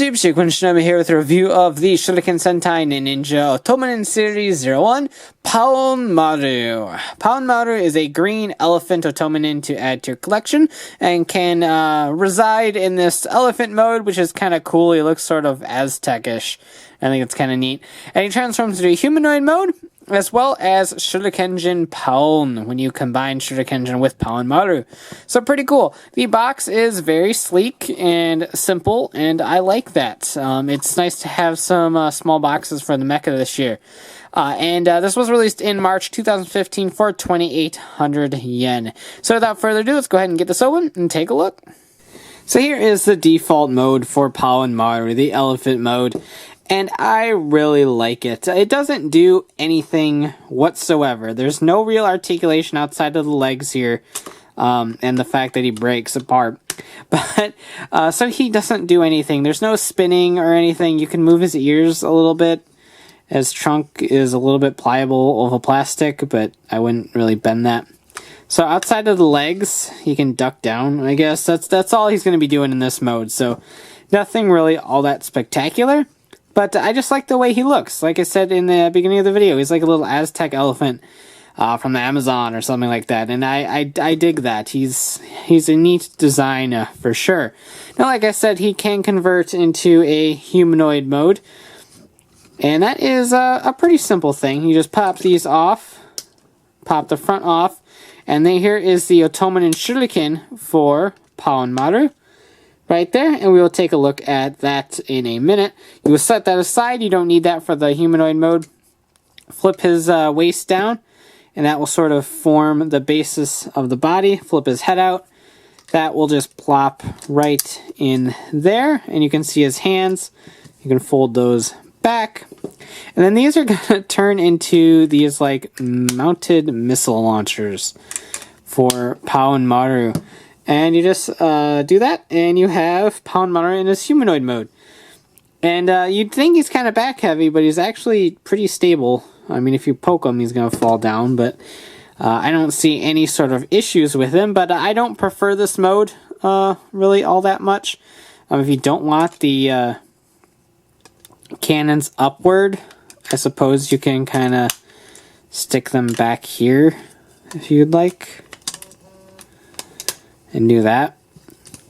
YouTube? Shuriken Shinobi here with a review of the Shuriken Sentai Ninninger Otomonin Series 01 Paonmaru. Paonmaru is a green elephant Otomonin to add to your collection and can reside in this elephant mode, which is kind of cool. He looks sort of Aztec-ish. I think it's kind of neat. And he transforms to a humanoid mode, as well as Shurikenjin Paon when you combine Shurikenjin with Paonmaru. So pretty cool. The box is very sleek and simple, and I like that. It's nice to have some small boxes for the mecha this year. This was released in March 2015 for 2,800 yen. So without further ado, let's go ahead and get this open and take a look. So here is the default mode for Paonmaru, the elephant mode. And I really like it. It doesn't do anything whatsoever. There's no real articulation outside of the legs here. And the fact that he breaks apart. But, so he doesn't do anything. There's no spinning or anything. You can move his ears a little bit. His trunk is a little bit pliable of a plastic, but I wouldn't really bend that. So outside of the legs, he can duck down, I guess. That's all he's going to be doing in this mode. So nothing really all that spectacular. But I just like the way he looks. Like I said in the beginning of the video, he's like a little Aztec elephant from the Amazon or something like that. And I dig that. He's a neat design for sure. Now, like I said, he can convert into a humanoid mode. And that is a pretty simple thing. You just pop these off, pop the front off, and then here is the Otomonin Shuriken for Paonmaru. Right there, and we will take a look at that in a minute. You will set that aside. You don't need that for the humanoid mode. Flip his waist down, and that will sort of form the basis of the body. Flip his head out. That will just plop right in there, and you can see his hands. You can fold those back. And then these are going to turn into these like mounted missile launchers for Paonmaru. And you just do that, and you have Paonmaru in his humanoid mode. And you'd think he's kind of back heavy, but he's actually pretty stable. I mean, if you poke him, he's going to fall down, but I don't see any sort of issues with him. But I don't prefer this mode really all that much. If you don't want the cannons upward, I suppose you can kind of stick them back here if you'd like. And do that.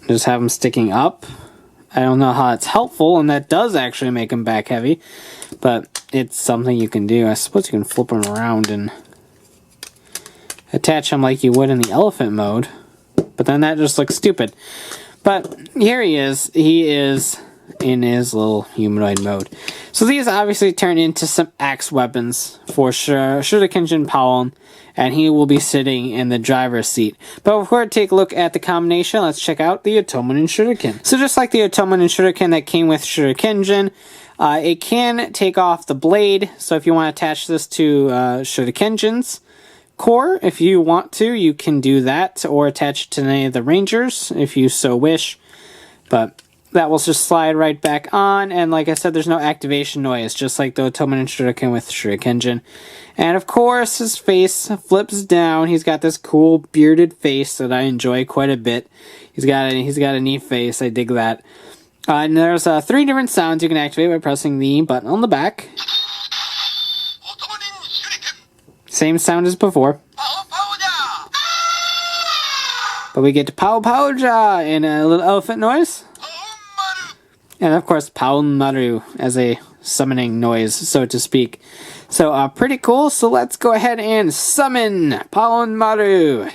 Just have them sticking up. I don't know how it's helpful, and that does actually make them back heavy. But it's something you can do. I suppose you can flip them around and attach them like you would in the elephant mode. But then that just looks stupid. But here he is. He is in his little humanoid mode. So these obviously turn into some axe weapons for sure. Shurikenjin Paon, and he will be sitting in the driver's seat. But before I take a look at the combination, let's check out the Otomonin Shuriken. So just like the Otomonin Shuriken that came with Shurikenjin, it can take off the blade. So if you want to attach this to Shurikenjin's core, if you want to, you can do that, or attach it to any of the Rangers if you so wish. But that will just slide right back on, and like I said, there's no activation noise, just like the Otomonin Shuriken with Shurikenjin. And of course, his face flips down. He's got this cool bearded face that I enjoy quite a bit. He's got a neat face. I dig that. And there's 3 different sounds you can activate by pressing the button on the back. Same sound as before. But we get to Pow Pow Ja and a little elephant noise. And of course, Paonmaru as a summoning noise, so to speak. So, pretty cool. So let's go ahead and summon Paonmaru.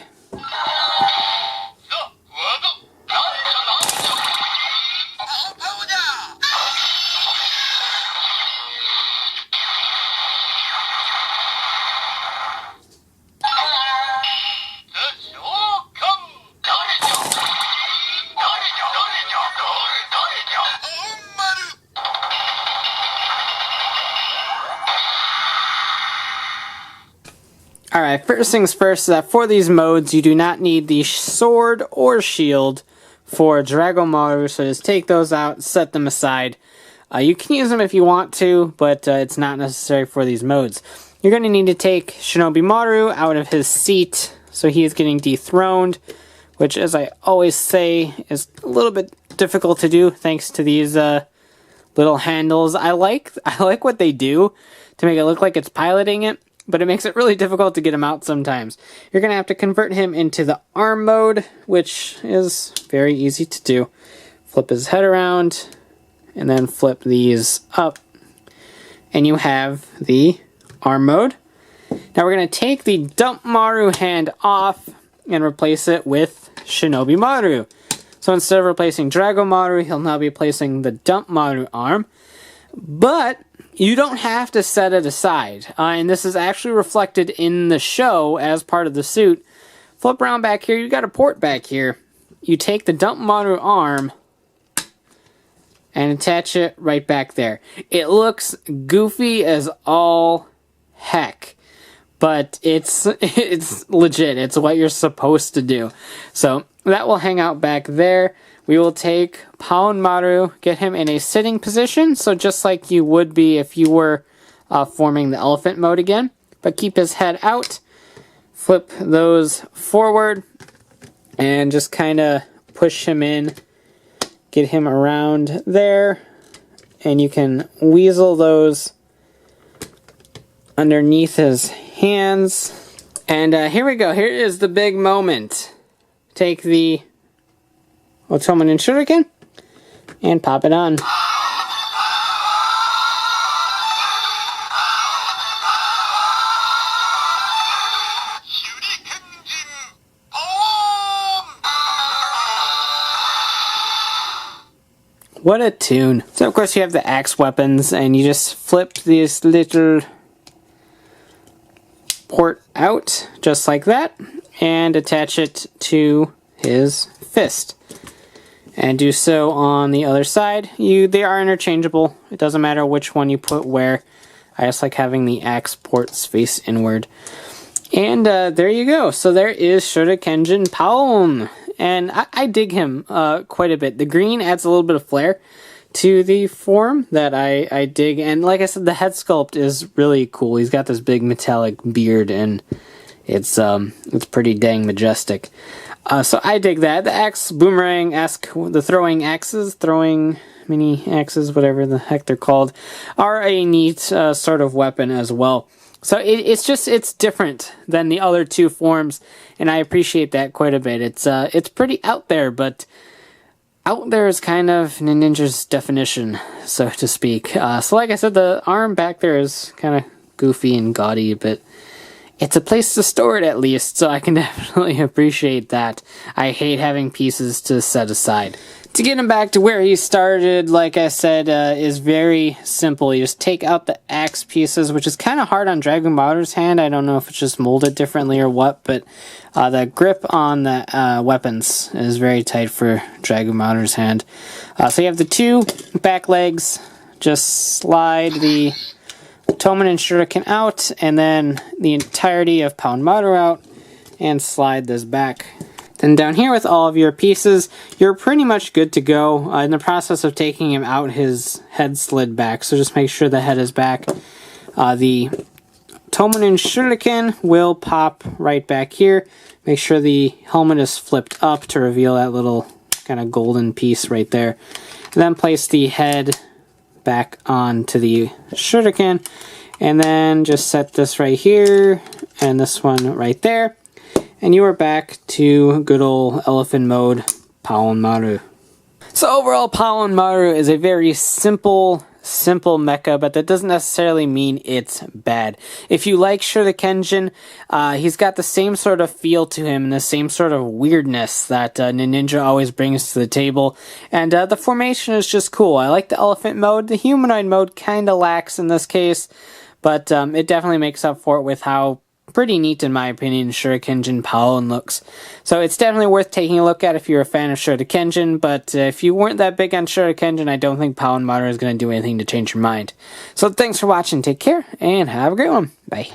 Alright, first things first is that for these modes, you do not need the sword or shield for Dragomaru, so just take those out, set them aside. You can use them if you want to, but it's not necessary for these modes. You're going to need to take Shinobi Maru out of his seat, so he is getting dethroned, which, as I always say, is a little bit difficult to do thanks to these little handles. I like what they do to make it look like it's piloting it, but it makes it really difficult to get him out sometimes. You're going to have to convert him into the arm mode, which is very easy to do. Flip his head around, and then flip these up, and you have the arm mode. Now we're going to take the Dump Maru hand off and replace it with Shinobi Maru. So instead of replacing Drago Maru, he'll now be placing the Dump Maru arm. But you don't have to set it aside. And this is actually reflected in the show as part of the suit. Flip around back here. You got a port back here. You take the Dump Maru arm and attach it right back there. It looks goofy as all heck, but it's legit. It's what you're supposed to do. So that will hang out back there. We will take Paonmaru, get him in a sitting position, so just like you would be if you were forming the elephant mode again, but keep his head out. Flip those forward and just kind of push him in. Get him around there, and you can weasel those underneath his hands. And here we go. Here is the big moment. Take the Otomonin Shuriken and pop it on. Shurikenjin Paon! What a tune. So of course you have the axe weapons, and you just flip this little port out just like that and attach it to his fist. And do so on the other side. They are interchangeable. It doesn't matter which one you put where. I just like having the axe ports face inward. And there you go. So there is Shurikenjin Paon. And I dig him quite a bit. The green adds a little bit of flair to the form that I dig. And like I said, the head sculpt is really cool. He's got this big metallic beard, and it's pretty dang majestic. So I dig that. The axe boomerang-esque, the throwing mini axes, whatever the heck they're called, are a neat sort of weapon as well. So it's different than the other two forms, and I appreciate that quite a bit. It's pretty out there, but out there is kind of Ninja's definition, so to speak. So like I said, the arm back there is kind of goofy and gaudy, but it's a place to store it at least, so I can definitely appreciate that. I hate having pieces to set aside. To get him back to where he started, like I said, is very simple. You just take out the axe pieces, which is kind of hard on Dragon Maru's hand. I don't know if it's just molded differently or what, but the grip on the weapons is very tight for Dragon Maru's hand. So you have the two back legs. Just slide the Otomonin Shuriken out, and then the entirety of Paonmaru out, and slide this back. Then down here with all of your pieces, you're pretty much good to go. In the process of taking him out, his head slid back, so just make sure the head is back. The Otomonin Shuriken will pop right back here. Make sure the helmet is flipped up to reveal that little kind of golden piece right there. And then place the head back onto the Shuriken, and then just set this right here, and this one right there. And you are back to good old elephant mode, Paonmaru. So overall, Paonmaru is a very simple mecha, but that doesn't necessarily mean it's bad. If you like Shurikenjin, he's got the same sort of feel to him and the same sort of weirdness that Ninja always brings to the table. And the formation is just cool. I like the elephant mode. The humanoid mode kind of lacks in this case, but it definitely makes up for it with how pretty neat, in my opinion, Shurikenjin Paon looks. So it's definitely worth taking a look at if you're a fan of Shurikenjin, but if you weren't that big on Shurikenjin, I don't think Paonmaru is going to do anything to change your mind. So thanks for watching, take care, and have a great one. Bye.